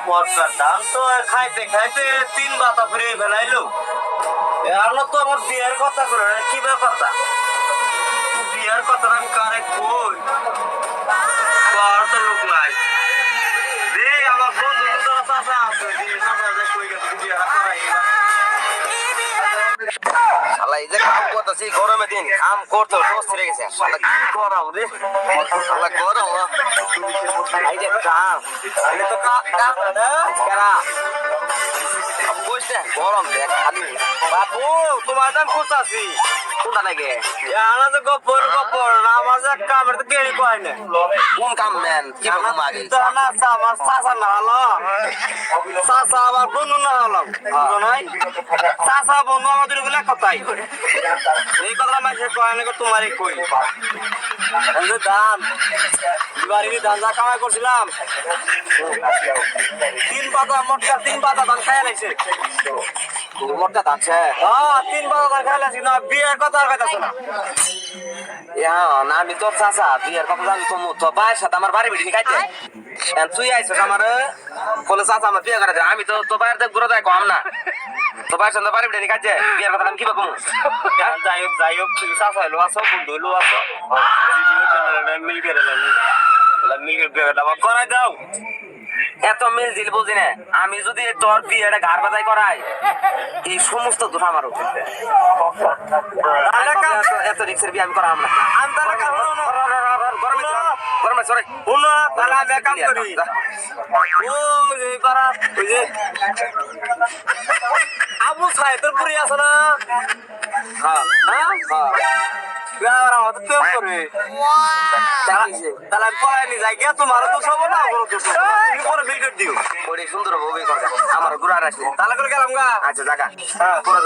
মটকার দাম তো খাইতে খাইতে 3 বাতা ফিরে ফেলাইলো। আর তো আমার বিয়ের কথা করে কি ব্যাপারটা? বিয়ের কথা আমি কারে কই? আর তো লোক নাই রে। আমার বন্ধু তো চাচা আছে, চাচা যে কই গেছে বিয়ে করাই। শালা এই যে কাম করতেছি গরমের দিন কাম করতে টোস ছেড়ে গেছে। শালা কি গরম রে, শালা গরম। এই যে কাম এটা তো কাম না কেরা বুঝতে গরম দেখ খালি। বাবু তোমার দাম খুঁজতাছি কোনটা লাগে জানা তো গপর গপর আমার যে কামের তো কেড়ি কয় না। কোন কাম ম্যান কি রকম আগে জানা আমার চাচা না হলো, চাচা আবার বন্ধু না হলো, বুঝো নাই? চাচা বন্ধু আমাদের গুলো কথাই এই কথা মাসে কয় না, তোমারই কই। এই যে ধান বাড়ির ধান যা কামাই করছিলাম 3 পাতা মোটকা 3 পাতা ধান খাই লাইছে। মোটকা দাঁড়ছে 3 পাতা ধান খাই লাইছি না। বিয়ের কথা আর কইতাছ না। না আমি তোর চাচা বিয়ের কথা জানি তো তো ভাইয়ের সাথে আমার বাড়ি বিড়ি খাইতে তুই আইসস আমার বলে চাচা আমার বিয়ে করাতে। আমি তো তো বাইরে ঘুরে যাই কম না তো ভাইয়ের সাথে বাড়ি বিড়ি খাইতে বিয়ের কথা আমি কি বলবো? যাই হোক তুমি চাচা হইলো আছো, বন্ধু হইলো আছো, মিল করে বিয়েটা আমার করাই দাও। এত মিল দিল বুঝি না। আমি যদি তোর বিয়েটা ঘর বাজাই করাই এই সমস্ত দোষ আমার উপরে। এত রিক্সের বিয়ে আমি করাম না। গরমে সরে কাম করি আবু সাহেবের পুরি আছে না? হ্যাঁ প্রেম করবে তাহলে আমি পড়াই নি যাই গিয়া তোমারও দোষ হবো না, আমারও দোষ হবো না। তুমি পরে বিল করে দিও। ওরে সুন্দর বউ বিয়ে করবে আমার ঘুরার আসলে তাহলে করে গেলাম গা। আচ্ছা জায়গা হ্যাঁ।